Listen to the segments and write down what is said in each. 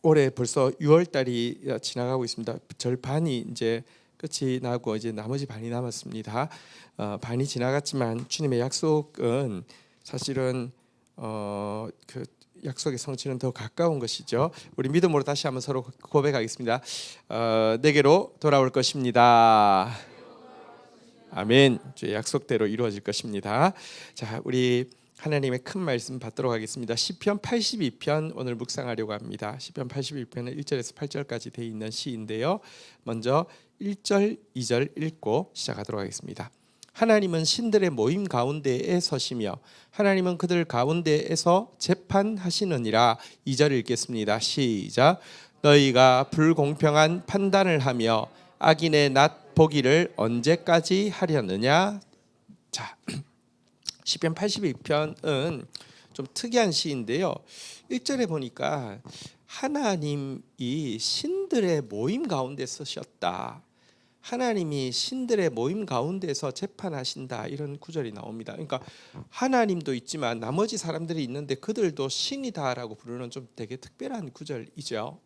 올해 벌써 6월 달이 지나가고 있습니다. 절반이 이제 끝이 나고 이제 나머지 반이 남았습니다. 반이 지나갔지만 주님의 약속은 사실은 그 약속의 성취는 더 가까운 것이죠. 우리 믿음으로 다시 한번 서로 고백하겠습니다. 내게로 돌아올 것입니다. 아멘. 주의 약속대로 이루어질 것입니다. 자, 우리 하나님의 큰 말씀 받도록 하겠습니다. 시편 82편 오늘 묵상하려고 합니다. 시편 82편은 1절에서 8절까지 되어 있는 시인데요. 먼저 1절, 2절 읽고 시작하도록 하겠습니다. 하나님은 신들의 모임 가운데에 서시며 하나님은 그들 가운데에서 재판하시느니라. 2절 읽겠습니다. 시작. 너희가 불공평한 판단을 하며 악인의 낫 보기를 언제까지 하려느냐. 자, 시편 82편은 좀 특이한 시인데요. 1절에 보니까 하나님이 신들의 모임 가운데 서셨다. 하나님이 신들의 모임 가운데서 재판하신다, 이런 구절이 나옵니다. 그러니까 하나님도 있지만 나머지 사람들이 있는데 그들도 신이다라고 부르는 좀 되게 특별한 구절이죠.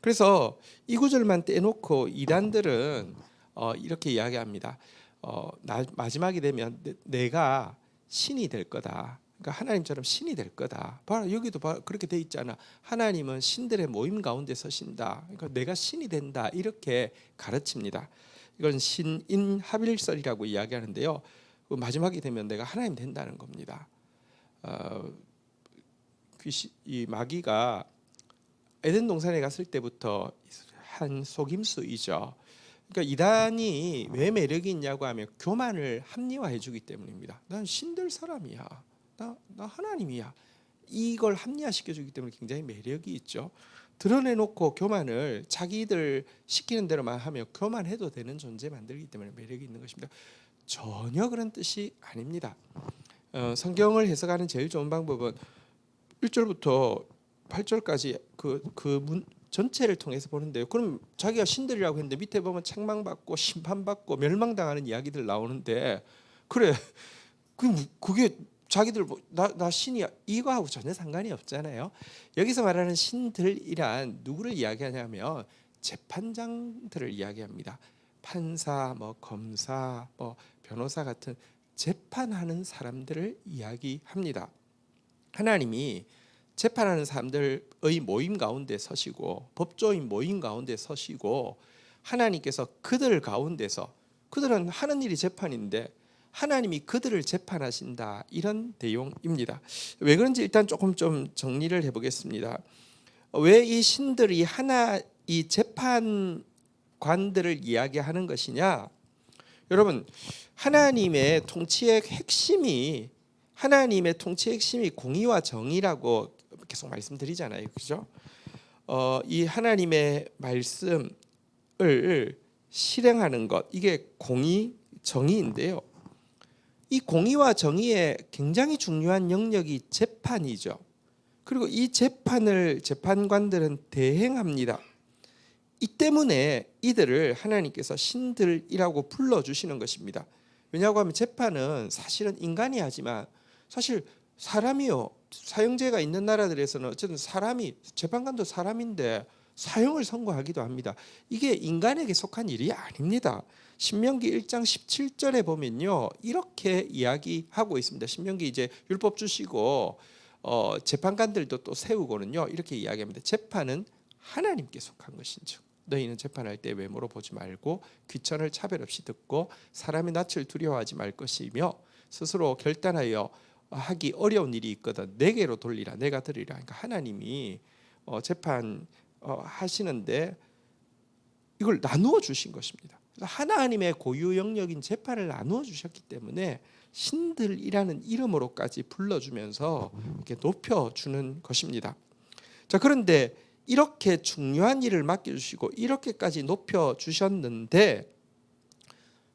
그래서 이 구절만 떼놓고 이단들은 이렇게 이야기합니다. 마지막이 되면 내가 신이 될 거다. 그러니까 하나님처럼 신이 될 거다. 봐라, 여기도 그렇게 돼 있잖아. 하나님은 신들의 모임 가운데 서신다. 그러니까 내가 신이 된다, 이렇게 가르칩니다. 이건 신인합일설이라고 이야기하는데요. 마지막이 되면 내가 하나님 된다는 겁니다. 이 마귀가 에덴 동산에 갔을 때부터 한 속임수이죠. 그러니까 이단이 왜 매력이 있냐고 하면 교만을 합리화해 주기 때문입니다. 난 신될 사람이야. 나 하나님이야. 이걸 합리화시켜 주기 때문에 굉장히 매력이 있죠. 드러내놓고 교만을 자기들 시키는 대로만 하면 교만해도 되는 존재 만들기 때문에 매력이 있는 것입니다. 전혀 그런 뜻이 아닙니다. 성경을 해석하는 제일 좋은 방법은 1절부터 8절까지 그 전체를 통해서 보는데요. 그럼 자기가 신들이라고 했는데 밑에 보면 책망받고 심판받고 멸망당하는 이야기들 나오는데, 그래 그게 자기들 나 신이야 이거하고 전혀 상관이 없잖아요. 여기서 말하는 신들이란 누구를 이야기하냐면 재판장들을 이야기합니다. 판사, 검사, 변호사 같은 재판하는 사람들을 이야기합니다. 하나님이 재판하는 사람들의 모임 가운데 서시고 법조인 모임 가운데 서시고 하나님께서 그들 가운데서, 그들은 하는 일이 재판인데 하나님이 그들을 재판하신다, 이런 내용입니다. 왜 그런지 일단 조금 좀 정리를 해보겠습니다. 왜 이 신들이 이 재판관들을 이야기하는 것이냐? 여러분, 하나님의 통치의 핵심이 공의와 정의라고 계속 말씀드리잖아요, 그죠? 이 하나님의 말씀을 실행하는 것, 이게 공의, 정의인데요. 이 공의와 정의의 굉장히 중요한 영역이 재판이죠. 그리고 이 재판을 재판관들은 대행합니다. 이 때문에 이들을 하나님께서 신들이라고 불러주시는 것입니다. 왜냐하고 하면 재판은 사실은 인간이 하지만 사실 사람이요, 사형제가 있는 나라들에서는 어쨌든 재판관도 사람인데 사형을 선고하기도 합니다. 이게 인간에게 속한 일이 아닙니다. 신명기 1장 17절에 보면요, 이렇게 이야기하고 있습니다. 신명기 이제 율법 주시고 재판관들도 또 세우고는요, 이렇게 이야기합니다. 재판은 하나님께 속한 것인즉 너희는 재판할 때 외모로 보지 말고 귀천을 차별 없이 듣고 사람의 낯을 두려워하지 말 것이며 스스로 결단하여 하기 어려운 일이 있거든 내게로 돌리라, 내가 들으리라. 그러니까 하나님이 재판 하시는데 이걸 나누어 주신 것입니다. 하나님의 고유 영역인 재판을 나누어 주셨기 때문에 신들이라는 이름으로까지 불러주면서 이렇게 높여주는 것입니다. 자, 그런데 이렇게 중요한 일을 맡겨주시고 이렇게까지 높여주셨는데,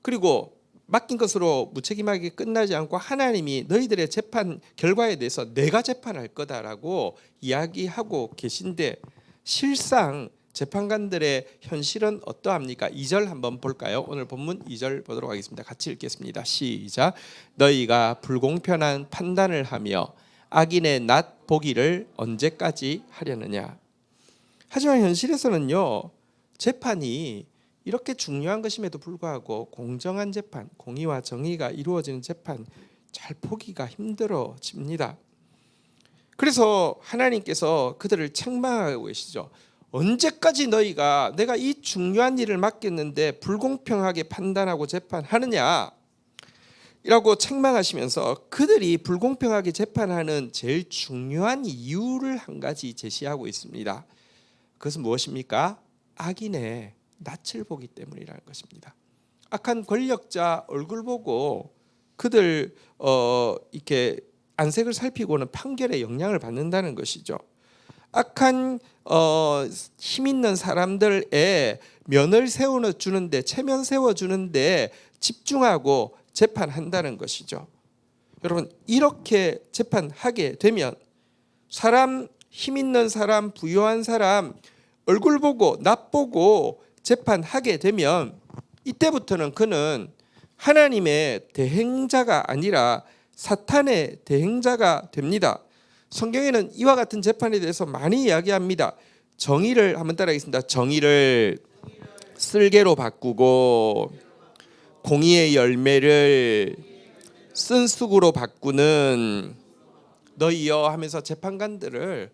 그리고 맡긴 것으로 무책임하게 끝나지 않고 하나님이 너희들의 재판 결과에 대해서 내가 재판할 거다라고 이야기하고 계신데, 실상 재판관들의 현실은 어떠합니까? 2절 한번 볼까요? 오늘 본문 2절 보도록 하겠습니다. 같이 읽겠습니다. 시작. 너희가 불공평한 판단을 하며 악인의 낫 보기를 언제까지 하려느냐. 하지만 현실에서는요, 재판이 이렇게 중요한 것임에도 불구하고 공정한 재판, 공의와 정의가 이루어지는 재판 잘 보기가 힘들어집니다. 그래서 하나님께서 그들을 책망하고 계시죠. 언제까지 너희가 내가 이 중요한 일을 맡겼는데 불공평하게 판단하고 재판하느냐 이라고 책망하시면서 그들이 불공평하게 재판하는 제일 중요한 이유를 한 가지 제시하고 있습니다. 그것은 무엇입니까? 악인의 낯을 보기 때문이라는 것입니다. 악한 권력자 얼굴 보고 그들 이렇게 안색을 살피고는 판결에 영향을 받는다는 것이죠. 악한 힘 있는 사람들의 면을 세워주는데, 체면 세워주는데 집중하고 재판한다는 것이죠. 여러분, 이렇게 재판하게 되면 사람, 힘 있는 사람, 부유한 사람 얼굴 보고 낯 보고 재판하게 되면 이때부터는 그는 하나님의 대행자가 아니라 사탄의 대행자가 됩니다. 성경에는 이와 같은 재판에 대해서 많이 이야기합니다. 정의를 한번 따라하겠습니다. 정의를 쓸개로 바꾸고 공의의 열매를 쓴쑥으로 바꾸는 너희여 하면서 재판관들을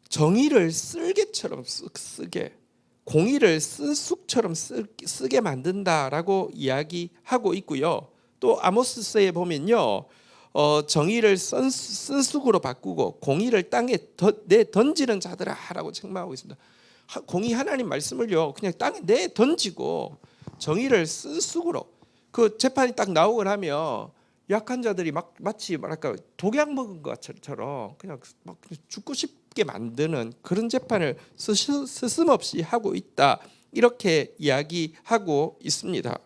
정의를 쓸개처럼 쓰게, 공의를 쓴쑥처럼 쓰게 만든다라고 이야기하고 있고요. 또 아모스서에 보면요, 정의를 쓴쑥으로 바꾸고 공의를 땅에 내 던지는 자들아라고 책망하고 있습니다. 공의 하나님 말씀을요 그냥 땅에 내 던지고 정의를 쓴쑥으로, 그 재판이 딱 나오고 나면 약한 자들이 마치 뭐랄까 독약 먹은 것처럼 그냥 막 죽고 싶게 만드는 그런 재판을 스스럼없이 하고 있다, 이렇게 이야기하고 있습니다.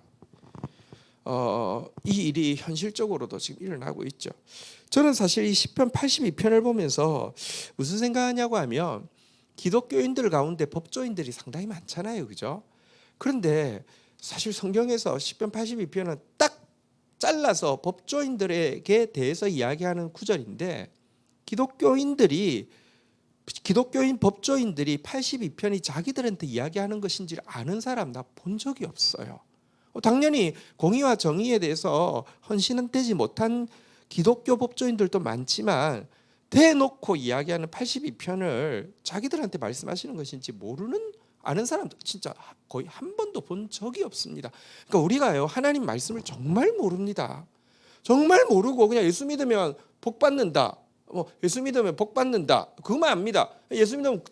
이 일이 현실적으로도 지금 일어나고 있죠. 저는 사실 이 시편 82편을 보면서 무슨 생각하냐고 하면 기독교인들 가운데 법조인들이 상당히 많잖아요, 그죠? 그런데 사실 성경에서 시편 82편은 딱 잘라서 법조인들에게 대해서 이야기하는 구절인데, 기독교인 법조인들이 82편이 자기들한테 이야기하는 것인지를 아는 사람 나 본 적이 없어요. 당연히 공의와 정의에 대해서 헌신은 되지 못한 기독교 법조인들도 많지만 대놓고 이야기하는 82편을 자기들한테 말씀하시는 것인지 아는 사람도 진짜 거의 한 번도 본 적이 없습니다. 그러니까 우리가요 하나님 말씀을 정말 모릅니다. 정말 모르고 그냥 예수 믿으면 복 받는다, 예수 믿으면 복 받는다 그것만 압니다. 예수 믿으면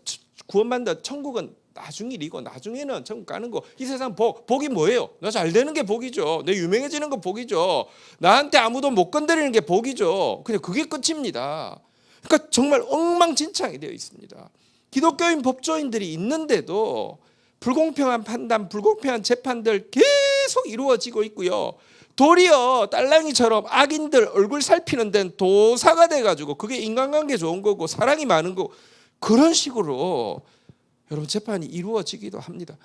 구원받는다, 천국은 나중 일이고 나중에는 천국 가는 거, 이 세상 복이 뭐예요? 나 잘 되는 게 복이죠. 내 유명해지는 거 복이죠. 나한테 아무도 못 건드리는 게 복이죠. 그냥 그게 끝입니다. 그러니까 정말 엉망진창이 되어 있습니다. 기독교인 법조인들이 있는데도 불공평한 판단, 불공평한 재판들 계속 이루어지고 있고요. 도리어 딸랑이처럼 악인들 얼굴 살피는 데는 도사가 돼가지고 그게 인간관계 좋은 거고 사랑이 많은 거고 그런 식으로 여러분 재판이 이루어지기도 합니다.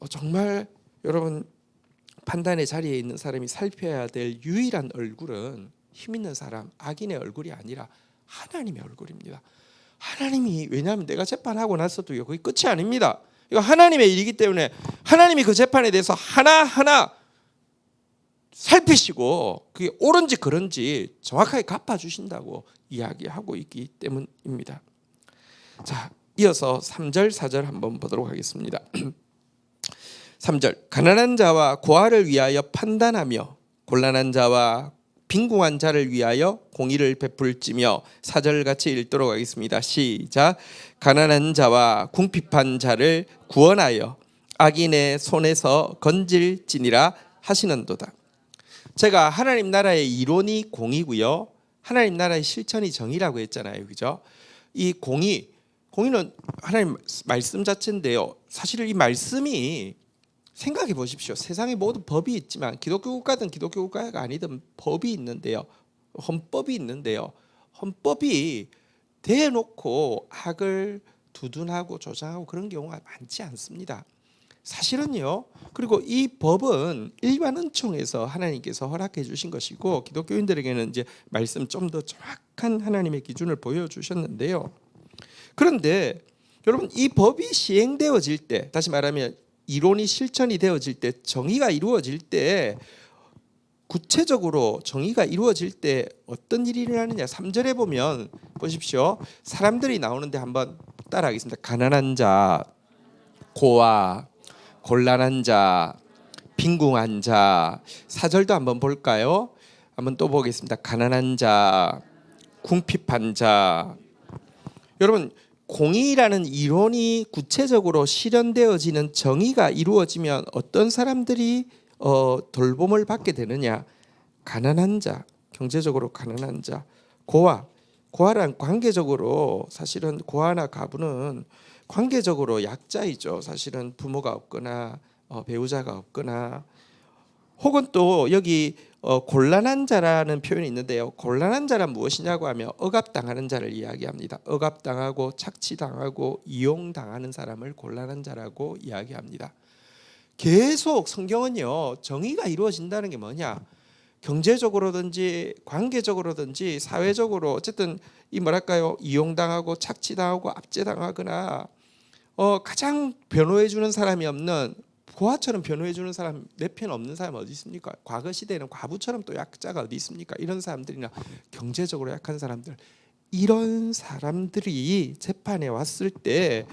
정말 여러분 판단의 자리에 있는 사람이 살펴야 될 유일한 얼굴은 힘 있는 사람, 악인의 얼굴이 아니라 하나님의 얼굴입니다. 하나님이, 왜냐하면 내가 재판하고 나서도요 그게 끝이 아닙니다. 이거 하나님의 일이기 때문에 하나님이 그 재판에 대해서 하나하나 살피시고 그게 옳은지 그른지 정확하게 갚아주신다고 이야기하고 있기 때문입니다. 자, 이어서 3절 4절 한번 보도록 하겠습니다. 3절, 가난한 자와 고아를 위하여 판단하며 곤란한 자와 빈궁한 자를 위하여 공의를 베풀지며, 4절 같이 읽도록 하겠습니다. 시작. 가난한 자와 궁핍한 자를 구원하여 악인의 손에서 건질지니라 하시는도다. 제가 하나님 나라의 이론이 공의고요, 하나님 나라의 실천이 정의라고 했잖아요, 그죠? 이 공의는 하나님 말씀 자체인데요. 사실 이 말씀이, 생각해 보십시오. 세상에 모든 법이 있지만 기독교 국가든 기독교 국가가 아니든 법이 있는데요, 헌법이 있는데요, 헌법이 대놓고 악을 두둔하고 조장하고 그런 경우가 많지 않습니다. 사실은요. 그리고 이 법은 일반 은총에서 하나님께서 허락해 주신 것이고 기독교인들에게는 이제 말씀 좀 더 정확한 하나님의 기준을 보여주셨는데요. 그런데 여러분 이 법이 시행되어질 때, 다시 말하면 이론이 실천이 되어질 때, 정의가 이루어질 때, 구체적으로 정의가 이루어질 때 어떤 일이 일어나느냐. 3절에 보면 보십시오. 사람들이 나오는데 한번 따라하겠습니다. 가난한 자, 고아, 곤란한 자, 빈궁한 자. 4절도 한번 볼까요? 한번 또 보겠습니다. 가난한 자, 궁핍한 자. 여러분 공의라는 이론이 구체적으로 실현되어지는 정의가 이루어지면 어떤 사람들이 돌봄을 받게 되느냐. 가난한 자, 경제적으로 가난한 자, 고아란 관계적으로 사실은 고아나 가부는 관계적으로 약자이죠. 사실은 부모가 없거나 배우자가 없거나, 혹은 또 여기 곤란한 자라는 표현이 있는데요. 곤란한 자란 무엇이냐고 하면 억압당하는 자를 이야기합니다. 억압당하고 착취당하고 이용당하는 사람을 곤란한 자라고 이야기합니다. 계속 성경은요, 정의가 이루어진다는 게 뭐냐, 경제적으로든지 관계적으로든지 사회적으로 어쨌든 이 뭐랄까요, 이용당하고 착취당하고 압제당하거나 가장 변호해 주는 사람이 없는, 고아처럼 변호해 주는 사람, 내 편 없는 사람 어디 있습니까? 과거 시대에는 과부처럼 또 약자가 어디 있습니까? 이런 사람들이나 경제적으로 약한 사람들, 이런 사람들이 재판에 왔을 때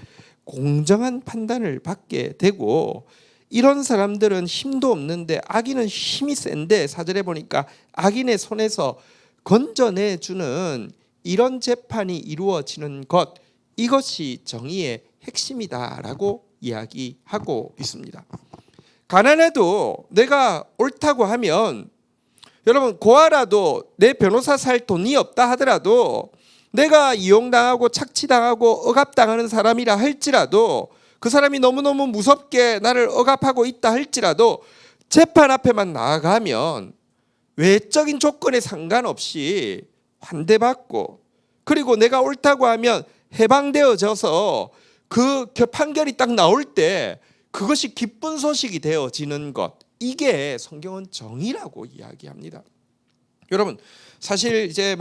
공정한 판단을 받게 되고, 이런 사람들은 힘도 없는데 악인은 힘이 센데, 4절에 보니까 악인의 손에서 건져내 주는 이런 재판이 이루어지는 것, 이것이 정의의 핵심이다라고 이야기하고 있습니다. 가난해도 내가 옳다고 하면, 여러분 고아라도 내 변호사 살 돈이 없다 하더라도, 내가 이용당하고 착취당하고 억압당하는 사람이라 할지라도, 그 사람이 너무너무 무섭게 나를 억압하고 있다 할지라도 재판 앞에만 나아가면 외적인 조건에 상관없이 환대받고, 그리고 내가 옳다고 하면 해방되어져서 그 판결이 딱 나올 때 그것이 기쁜 소식이 되어지는 것, 이게 성경은 정의라고 이야기합니다. 여러분 사실 이제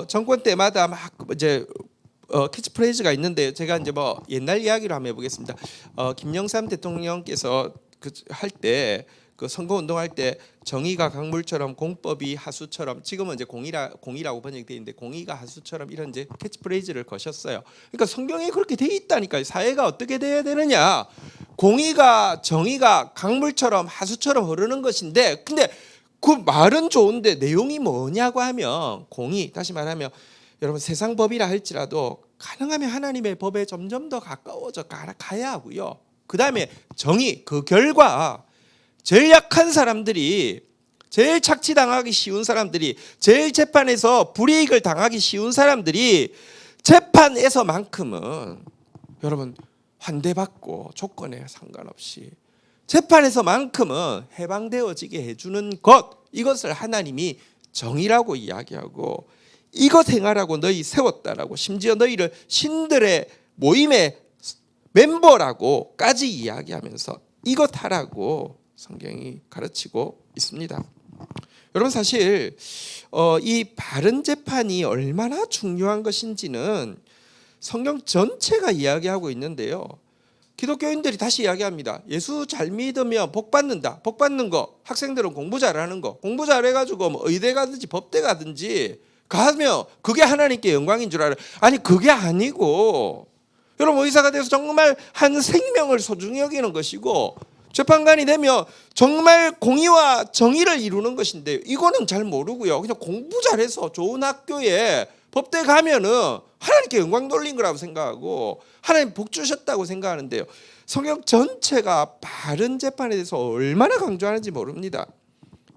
정권 때마다 막 이제 캐치프레이즈가 있는데, 제가 이제 옛날 이야기로 한번 해보겠습니다. 김영삼 대통령께서 할 때, 그 선거 운동할 때 정의가 강물처럼 공법이 하수처럼, 지금은 이제 공의라고 번역되어 있는데 공의가 하수처럼, 이런 이제 캐치프레이즈를 거셨어요. 그러니까 성경에 그렇게 돼 있다니까요. 사회가 어떻게 돼야 되느냐, 정의가 강물처럼 하수처럼 흐르는 것인데, 근데 그 말은 좋은데 내용이 뭐냐고 하면, 공의, 다시 말하면 여러분 세상 법이라 할지라도 가능하면 하나님의 법에 점점 더 가까워져 가야 하고요. 그 다음에 정의, 그 결과 제일 약한 사람들이, 제일 착취당하기 쉬운 사람들이, 제일 재판에서 불이익을 당하기 쉬운 사람들이 재판에서만큼은 여러분 환대받고 조건에 상관없이 재판에서만큼은 해방되어지게 해주는 것, 이것을 하나님이 정의라고 이야기하고, 이것 행하라고 너희 세웠다라고, 심지어 너희를 신들의 모임의 멤버라고까지 이야기하면서 이것 하라고 성경이 가르치고 있습니다. 여러분 사실 이 바른 재판이 얼마나 중요한 것인지는 성경 전체가 이야기하고 있는데요. 기독교인들이 다시 이야기합니다. 예수 잘 믿으면 복 받는다. 복 받는 거, 학생들은 공부 잘하는 거, 공부 잘해가지고 의대 가든지 법대 가든지 가면 그게 하나님께 영광인 줄 알아요. 아니 그게 아니고, 여러분 의사가 돼서 정말 한 생명을 소중히 여기는 것이고, 재판관이 되면 정말 공의와 정의를 이루는 것인데, 이거는 잘 모르고요. 그냥 공부 잘해서 좋은 학교에 법대 가면은 하나님께 영광 돌린 거라고 생각하고 하나님 복 주셨다고 생각하는데요. 성경 전체가 바른 재판에 대해서 얼마나 강조하는지 모릅니다.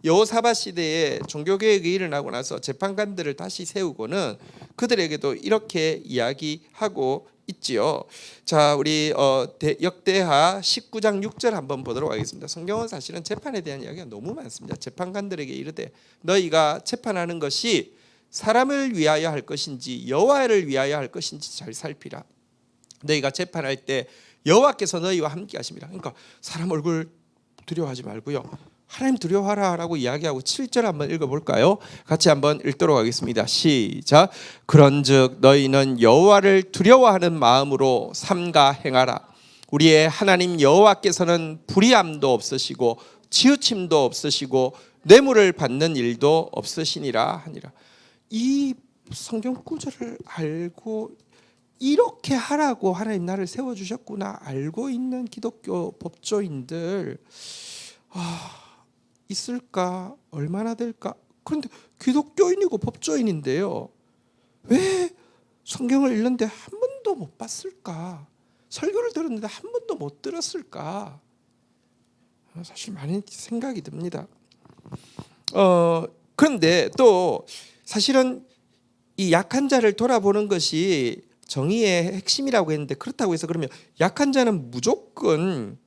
여호사밧 시대에 종교개혁이 일어나고 나서 재판관들을 다시 세우고는 그들에게도 이렇게 이야기하고 있지요. 자, 우리 역대하 19장 6절 한번 보도록 하겠습니다. 성경은 사실은 재판에 대한 이야기가 너무 많습니다. 재판관들에게 이르되 너희가 재판하는 것이 사람을 위하여 할 것인지 여호와를 위하여 할 것인지 잘 살피라. 너희가 재판할 때 여호와께서 너희와 함께 하심이라. 그러니까 사람 얼굴 두려워하지 말고요. 하나님 두려워하라라고 이야기하고 7절 한번 읽어볼까요? 같이 한번 읽도록 하겠습니다. 시작. 그런즉 너희는 여호와를 두려워하는 마음으로 삼가 행하라. 우리의 하나님 여호와께서는 불의함도 없으시고 치우침도 없으시고 뇌물을 받는 일도 없으시니라 하니라. 이 성경 구절을 알고 이렇게 하라고 하나님 나를 세워주셨구나 알고 있는 기독교 법조인들 있을까? 얼마나 될까? 그런데 기독교인이고 법조인인데요, 왜 성경을 읽는데 한 번도 못 봤을까? 설교를 들었는데 한 번도 못 들었을까? 사실 많은 생각이 듭니다. 그런데 또 사실은 이 약한 자를 돌아보는 것이 정의의 핵심이라고 했는데, 그렇다고 해서 그러면 약한 자는 무조건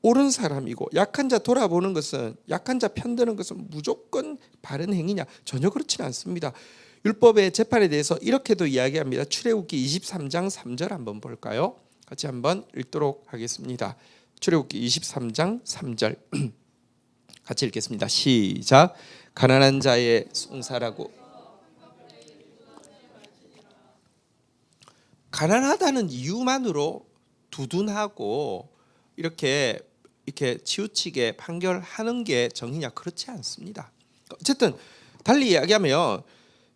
옳은 사람이고 약한 자 돌아보는 것은, 약한 자 편드는 것은 무조건 바른 행위냐? 전혀 그렇지는 않습니다. 율법의 재판에 대해서 이렇게도 이야기합니다. 출애굽기 23장 3절 한번 볼까요? 같이 한번 읽도록 하겠습니다. 출애굽기 23장 3절 같이 읽겠습니다. 시작. 가난한 자의 송사라고. 가난하다는 이유만으로 두둔하고 이렇게 치우치게 판결하는 게 정의냐? 그렇지 않습니다. 어쨌든 달리 이야기하면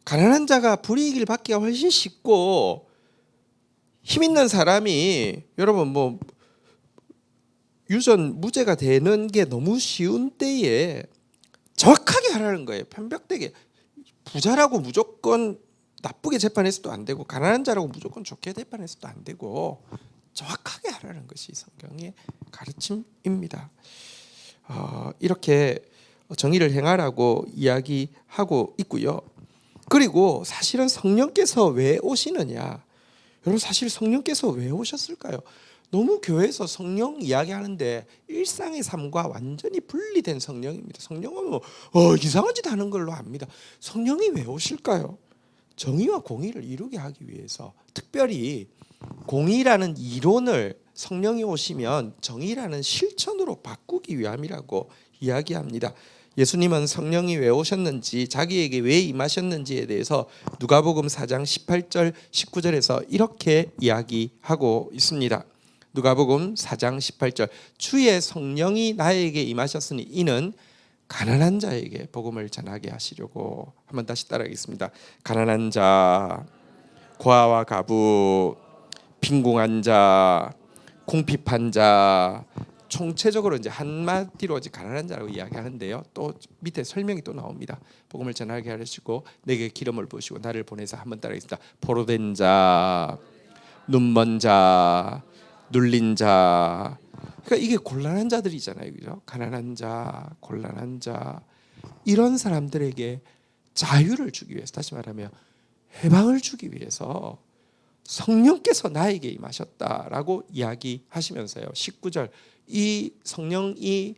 가난한 자가 불이익을 받기가 훨씬 쉽고, 힘 있는 사람이 여러분 뭐 유전 무죄가 되는 게 너무 쉬운 때에 정확하게 하라는 거예요. 편벽되게. 부자라고 무조건 나쁘게 재판해서도 안 되고, 가난한 자라고 무조건 좋게 재판해서도 안 되고, 정확하게 하라는 것이 성경의 가르침입니다. 이렇게 정의를 행하라고 이야기하고 있고요. 그리고 사실은 성령께서 왜 오시느냐? 여러분, 사실 성령께서 왜 오셨을까요? 너무 교회에서 성령 이야기하는데 일상의 삶과 완전히 분리된 성령입니다. 성령은 이상한 짓 하는 걸로 압니다. 성령이 왜 오실까요? 정의와 공의를 이루게 하기 위해서, 특별히 공의라는 이론을 성령이 오시면 정의라는 실천으로 바꾸기 위함이라고 이야기합니다. 예수님은 성령이 왜 오셨는지, 자기에게 왜 임하셨는지에 대해서 누가복음 4장 18절 19절에서 이렇게 이야기하고 있습니다. 누가복음 4장 18절. 주의 성령이 나에게 임하셨으니 이는 가난한 자에게 복음을 전하게 하시려고. 한번 다시 따라하겠습니다. 가난한 자, 고아와 가부, 빈궁한 자, 궁핍한 자, 총체적으로 이제 한마디로 이제 가난한 자라고 이야기하는데요. 또 밑에 설명이 또 나옵니다. 복음을 전하게 하시고 내게 기름을 부으시고 나를 보내서. 한번 따라하겠습니다. 포로된 자, 눈먼 자, 눌린 자. 그러니까 이게 곤란한 자들이잖아요, 그죠? 가난한 자, 곤란한 자, 이런 사람들에게 자유를 주기 위해서, 다시 말하면 해방을 주기 위해서 성령께서 나에게 임하셨다라고 이야기하시면서요, 19절, 이 성령이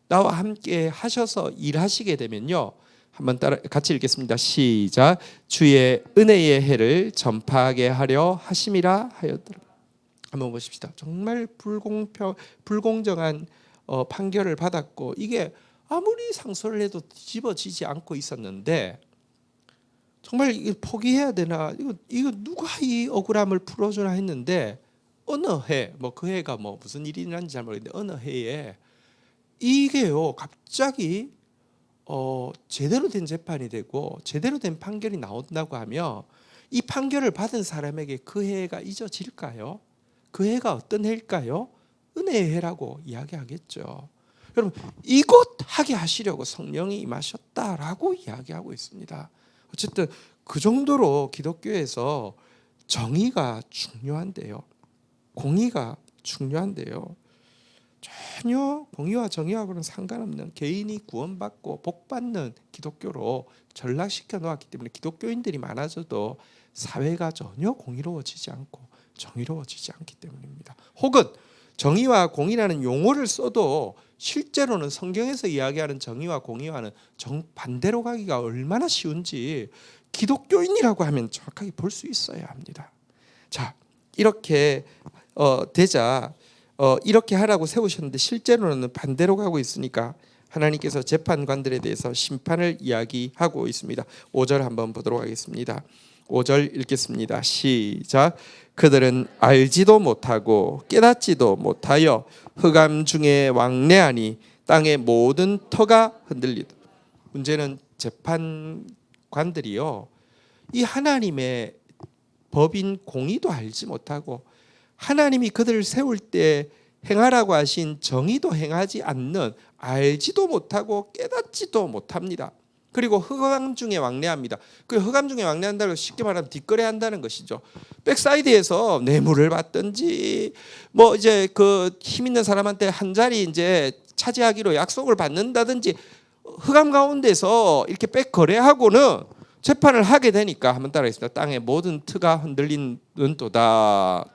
나와 함께 하셔서 일하시게 되면요, 한번 따라 같이 읽겠습니다. 시작. 주의 은혜의 해를 전파하게 하려 하심이라 하였더라. 한번 보십시다. 정말 불공정한 판결을 받았고, 이게 아무리 상소를 해도 뒤집어지지 않고 있었는데, 정말 이게 포기해야 되나, 이거 누가 이 억울함을 풀어주나 했는데, 어느 해, 뭐 그 해가 뭐 무슨 일이 일어난지 잘 모르겠는데, 어느 해에 이게요 갑자기 제대로 된 재판이 되고 제대로 된 판결이 나온다고 하면, 이 판결을 받은 사람에게 그 해가 잊어질까요? 그 해가 어떤 해일까요? 은혜의 해라고 이야기하겠죠. 여러분, 이곳 하게 하시려고 성령이 임하셨다라고 이야기하고 있습니다. 어쨌든 그 정도로 기독교에서 정의가 중요한데요, 공의가 중요한데요, 전혀 공의와 정의하고는 상관없는 개인이 구원받고 복받는 기독교로 전락시켜 놓았기 때문에 기독교인들이 많아져도 사회가 전혀 공의로워지지 않고 정의로워지지 않기 때문입니다. 혹은 정의와 공의라는 용어를 써도 실제로는 성경에서 이야기하는 정의와 공의와는 정반대로 가기가 얼마나 쉬운지 기독교인이라고 하면 정확하게 볼 수 있어야 합니다. 자, 이렇게 되자 이렇게 하라고 세우셨는데 실제로는 반대로 가고 있으니까 하나님께서 재판관들에 대해서 심판을 이야기하고 있습니다. 5절 한번 보도록 하겠습니다. 5절 읽겠습니다. 시작. 그들은 알지도 못하고 깨닫지도 못하여 흑암 중에 왕래하니 땅의 모든 터가 흔들리다. 문제는 재판관들이요, 이 하나님의 법인 공의도 알지 못하고 하나님이 그들을 세울 때 행하라고 하신 정의도 행하지 않는, 알지도 못하고 깨닫지도 못합니다. 그리고 흑암 중에 왕래합니다. 그 흑암 중에 왕래한다고 쉽게 말하면 뒷거래 한다는 것이죠. 백사이드에서 뇌물을 받든지 뭐 이제 그 힘 있는 사람한테 한 자리 이제 차지하기로 약속을 받는다든지 흑암 가운데서 이렇게 백거래하고는 재판을 하게 되니까, 한번 따라하겠습니다. 땅의 모든 터가 흔들리는도다.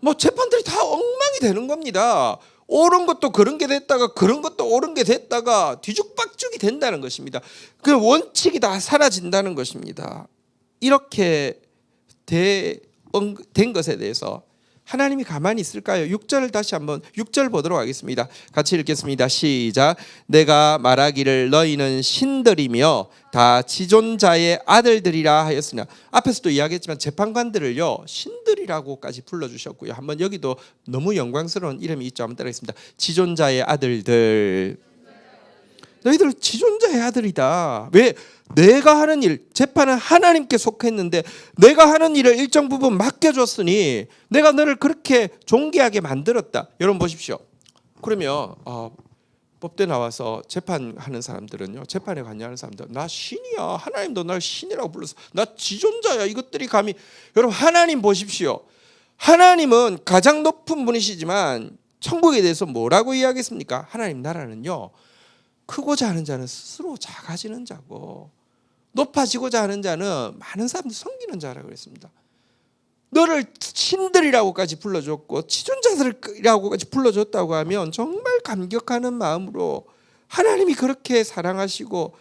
뭐 재판들이 다 엉망이 되는 겁니다. 옳은 것도 그런 게 됐다가 그런 것도 옳은 게 됐다가 뒤죽박죽이 된다는 것입니다. 그 원칙이 다 사라진다는 것입니다. 이렇게 된 것에 대해서 하나님이 가만히 있을까요? 6절을 다시 한번 6절 보도록 하겠습니다. 같이 읽겠습니다. 시작. 내가 말하기를 너희는 신들이며 다 지존자의 아들들이라 하였으나, 앞에서도 이야기했지만 재판관들을요 신들이라고까지 불러주셨고요. 한번 여기도 너무 영광스러운 이름이 있죠. 한번 따라하겠습니다. 지존자의 아들들. 너희들 지존자의 아들이다. 왜? 내가 하는 일, 재판은 하나님께 속했는데 내가 하는 일을 일정 부분 맡겨줬으니 내가 너를 그렇게 존귀하게 만들었다. 여러분 보십시오. 그러면 법대 나와서 재판하는 사람들은요, 재판에 관여하는 사람들, 나 신이야, 하나님도 날 신이라고 불렀어, 나 지존자야, 이것들이 감히. 여러분 하나님 보십시오. 하나님은 가장 높은 분이시지만 천국에 대해서 뭐라고 이야기했습니까? 하나님 나라는요, 크고자 하는 자는 스스로 작아지는 자고 높아지고자 하는 자는 많은 사람들 섬기는 자라고 그랬습니다. 너를 신들이라고까지 불러줬고 지존자들이라고까지 불러줬다고 하면 정말 감격하는 마음으로 하나님이 그렇게 사랑하시고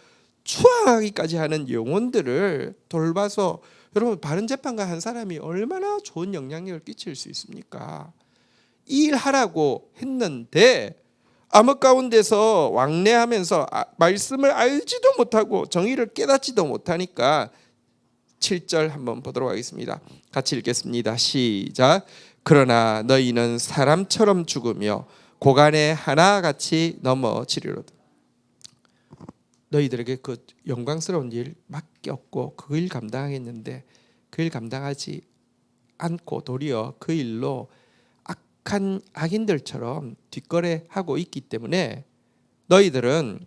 추앙하기까지 하는 영혼들을 돌봐서, 여러분 바른 재판관 한 사람이 얼마나 좋은 영향력을 끼칠 수 있습니까? 이 일 하라고 했는데 암흑 가운데서 왕래하면서 말씀을 알지도 못하고 정의를 깨닫지도 못하니까 7절 한번 보도록 하겠습니다. 같이 읽겠습니다. 시작. 그러나 너희는 사람처럼 죽으며 고간의 하나같이 넘어지리로다. 너희들에게 그 영광스러운 일 맡겼고 그 일 감당하겠는데 그 일 감당하지 않고 도리어 그 일로 악한 악인들처럼 뒷거래하고 있기 때문에 너희들은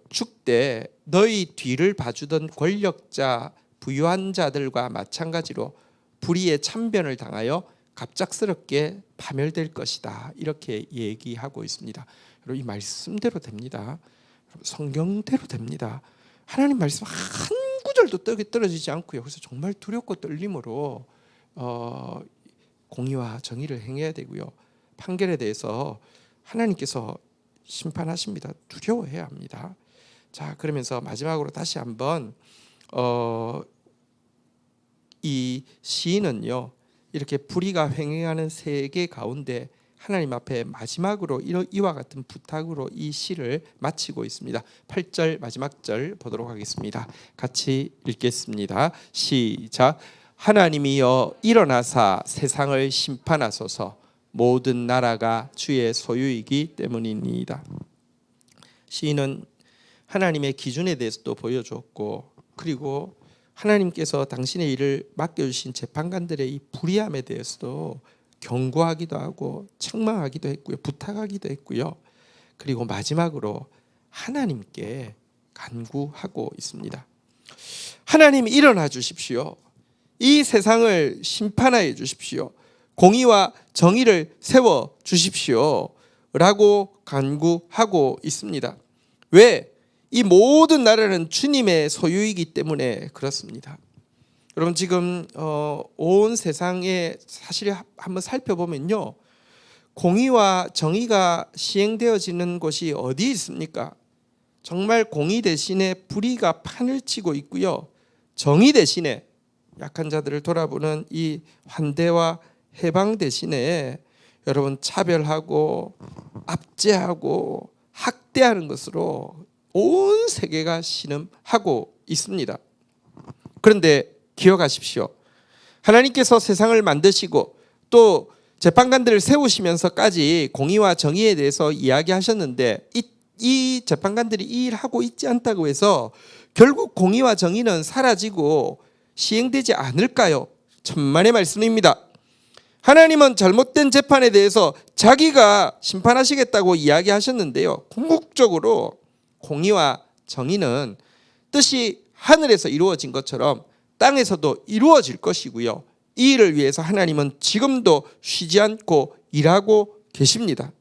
죽되 너희 뒤를 봐주던 권력자 부유한 자들과 마찬가지로 불의의 참변을 당하여 갑작스럽게 파멸될 것이다. 이렇게 얘기하고 있습니다. 여러분 이 말씀대로 됩니다. 성경대로 됩니다. 하나님 말씀 한 구절도 떨어지지 않고요. 그래서 정말 두렵고 떨림으로 공의와 정의를 행해야 되고요. 판결에 대해서 하나님께서 심판하십니다. 두려워해야 합니다. 자, 그러면서 마지막으로 다시 한번 이 시인은요, 이렇게 불의가 횡행하는 세계 가운데 하나님 앞에 마지막으로 이와 같은 부탁으로 이 시를 마치고 있습니다. 8절 마지막 절 보도록 하겠습니다. 같이 읽겠습니다. 시작. 하나님이여 일어나사 세상을 심판하소서. 모든 나라가 주의 소유이기 때문이니이다. 시인은 하나님의 기준에 대해서도 보여줬고, 그리고 하나님께서 당신의 일을 맡겨주신 재판관들의 이 불의함에 대해서도 경고하기도 하고 책망하기도 했고요, 부탁하기도 했고요. 그리고 마지막으로 하나님께 간구하고 있습니다. 하나님 일어나 주십시오. 이 세상을 심판하여 주십시오. 공의와 정의를 세워 주십시오 라고 간구하고 있습니다. 왜? 이 모든 나라는 주님의 소유이기 때문에 그렇습니다. 여러분 지금 온 세상에 사실 한번 살펴보면요, 공의와 정의가 시행되어지는 곳이 어디 있습니까? 정말 공의 대신에 불의가 판을 치고 있고요, 정의 대신에 약한 자들을 돌아보는 이 환대와 해방 대신에 여러분 차별하고 압제하고 학대하는 것으로 온 세계가 신음하고 있습니다. 그런데 기억하십시오. 하나님께서 세상을 만드시고 또 재판관들을 세우시면서까지 공의와 정의에 대해서 이야기하셨는데 이 재판관들이 이 일을 하고 있지 않다고 해서 결국 공의와 정의는 사라지고 시행되지 않을까요? 천만의 말씀입니다. 하나님은 잘못된 재판에 대해서 자기가 심판하시겠다고 이야기하셨는데요, 궁극적으로 공의와 정의는 뜻이 하늘에서 이루어진 것처럼 땅에서도 이루어질 것이고요, 이 일을 위해서 하나님은 지금도 쉬지 않고 일하고 계십니다.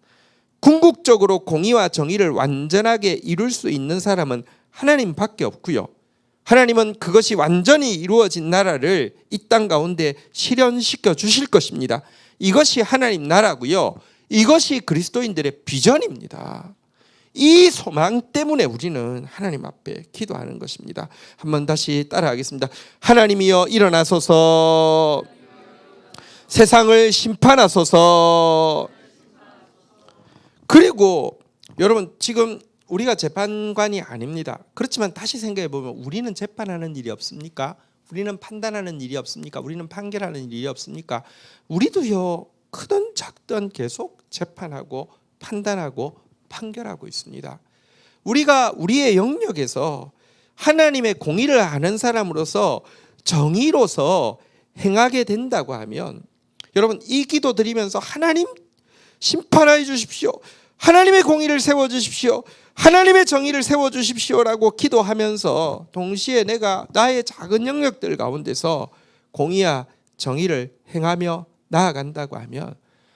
궁극적으로 공의와 정의를 완전하게 이룰 수 있는 사람은 하나님밖에 없고요, 하나님은 그것이 완전히 이루어진 나라를 이 땅 가운데 실현시켜 주실 것입니다. 이것이 하나님 나라고요, 이것이 그리스도인들의 비전입니다. 이 소망 때문에 우리는 하나님 앞에 기도하는 것입니다. 한번 다시 따라하겠습니다. 하나님이여 일어나소서, 세상을 심판하소서. 그리고 여러분, 지금 우리가 재판관이 아닙니다. 그렇지만 다시 생각해 보면 우리는 재판하는 일이 없습니까? 우리는 판단하는 일이 없습니까? 우리는 판결하는 일이 없습니까? 우리도요, 크든 작든 계속 재판하고 판단하고 판결하고 있습니다. 우리가 우리의 영역에서 하나님의 공의를 아는 사람으로서 정의로서 행하게 된다고 하면, 여러분, 이 기도 드리면서 하나님 심판하여 주십시오, 하나님의 공의를 세워주십시오, 하나님의 정의를 세워주십시오라고 기도하면서 동시에 내가 나의 작은 영역들 가운데서 공의와 정의를 행하며 나아간다고 하면,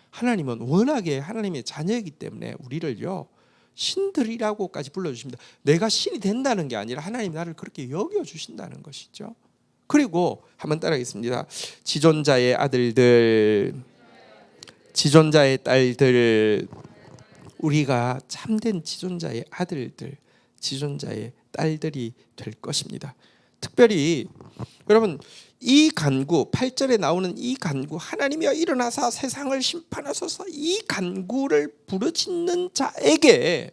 하나님은 워낙에 하나님의 자녀이기 때문에 우리를요, 신들이라고까지 불러주십니다. 내가 신이 된다는 게 아니라 하나님 나를 그렇게 여겨주신다는 것이죠. 그리고 한번 따라하겠습니다. 지존자의 아들들, 지존자의 딸들, 우리가 참된 지존자의 아들들, 지존자의 딸들이 될 것입니다. 특별히 여러분, 이 간구, 8절에 나오는 이 간구, 하나님이여 일어나사 세상을 심판하소서, 이 간구를 부르짖는 자에게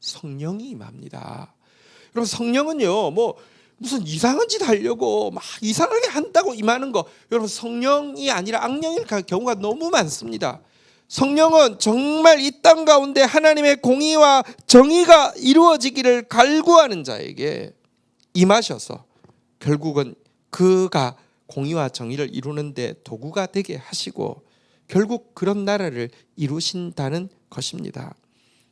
성령이 임합니다. 여러분, 성령은요, 뭐 무슨 이상한 짓 하려고 막 이상하게 한다고 임하는 거, 여러분, 성령이 아니라 악령일 경우가 너무 많습니다. 성령은 정말 이 땅 가운데 하나님의 공의와 정의가 이루어지기를 갈구하는 자에게 임하셔서 결국은 그가 공의와 정의를 이루는 데 도구가 되게 하시고 결국 그런 나라를 이루신다는 것입니다.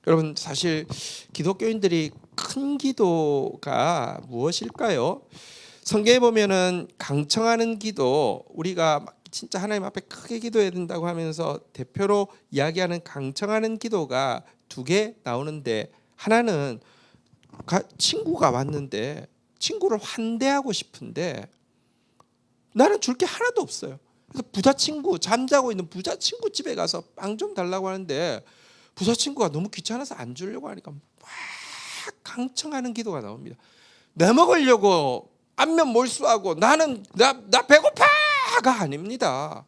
여러분, 사실 기독교인들이 큰 기도가 무엇일까요? 성경에 보면은 강청하는 기도, 우리가 진짜 하나님 앞에 크게 기도해야 된다고 하면서 대표로 이야기하는 강청하는 기도가 두 개 나오는데, 하나는 친구가 왔는데 친구를 환대하고 싶은데 나는 줄 게 하나도 없어요. 그래서 부자 친구, 잠자고 있는 부자 친구 집에 가서 빵 좀 달라고 하는데 부자 친구가 너무 귀찮아서 안 주려고 하니까 막 강청하는 기도가 나옵니다. 내 먹으려고 안면 몰수하고 나는 나 배고파가 아닙니다.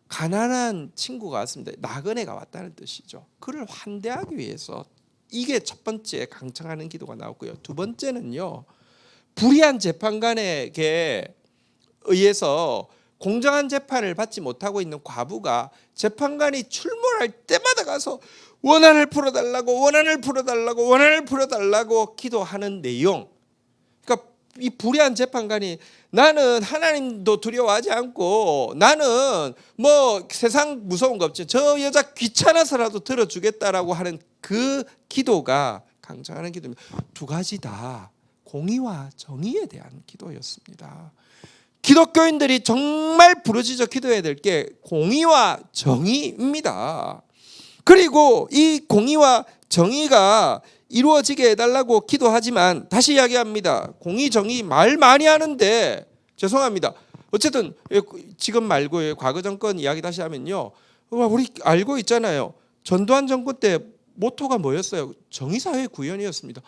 가난한 친구가 왔습니다. 나그네가 왔다는 뜻이죠. 그를 환대하기 위해서, 이게 첫 번째 강청하는 기도가 나왔고요. 두 번째는요, 불의한 재판관에게 의해서 공정한 재판을 받지 못하고 있는 과부가 재판관이 출몰할 때마다 가서 원한을 풀어달라고, 원한을 풀어달라고, 원한을 풀어달라고 기도하는 내용. 그러니까 이 불의한 재판관이 나는 하나님도 두려워하지 않고 나는 뭐 세상 무서운 거 없지, 저 여자 귀찮아서라도 들어주겠다라고 하는 그 기도가 강청하는 기도입니다. 두 가지 다 공의와 정의에 대한 기도였습니다. 기독교인들이 정말 부르짖어 기도해야 될 게 공의와 정의입니다. 그리고 이 공의와 정의가 이루어지게 해달라고 기도하지만, 다시 이야기합니다. 공의, 정의 말 많이 하는데 죄송합니다. 어쨌든 지금 말고 과거 정권 이야기 다시 하면요, 우리 알고 있잖아요. 전두환 정권 때 모토가 뭐였어요? 정의사회 구현이었습니다.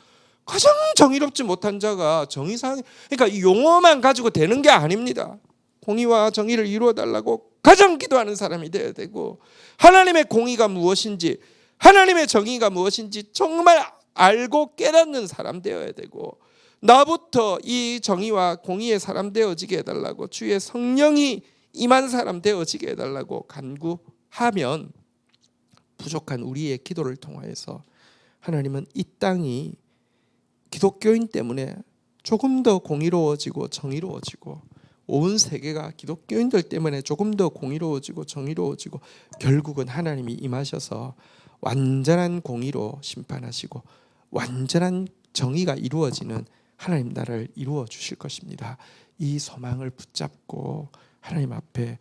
가장 정의롭지 못한 자가 정의사회, 그러니까 이 용어만 가지고 되는 게 아닙니다. 공의와 정의를 이루어 달라고 가장 기도하는 사람이 되어야 되고, 하나님의 공의가 무엇인지, 하나님의 정의가 무엇인지 정말 알고 깨닫는 사람 되어야 되고, 나부터 이 정의와 공의의 사람 되어지게 해달라고, 주의 성령이 임한 사람 되어지게 해달라고 간구하면, 부족한 우리의 기도를 통하여서 하나님은 이 땅이 기독교인 때문에 조금 더 공의로워지고 정의로워지고, 온 세계가 기독교인들 때문에 조금 더 공의로워지고 정의로워지고, 결국은 하나님이 임하셔서 완전한 공의로 심판하시고 완전한 정의가 이루어지는 하나님 나라를 이루어 주실 것입니다. 이 소망을 붙잡고 하나님 앞에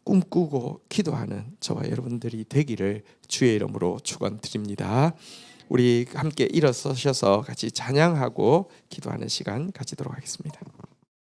꿈꾸고 기도하는 저와 여러분들이 되기를 주의 이름으로 축원드립니다. 우리 함께 일어서셔서 같이 찬양하고 기도하는 시간 가지도록 하겠습니다.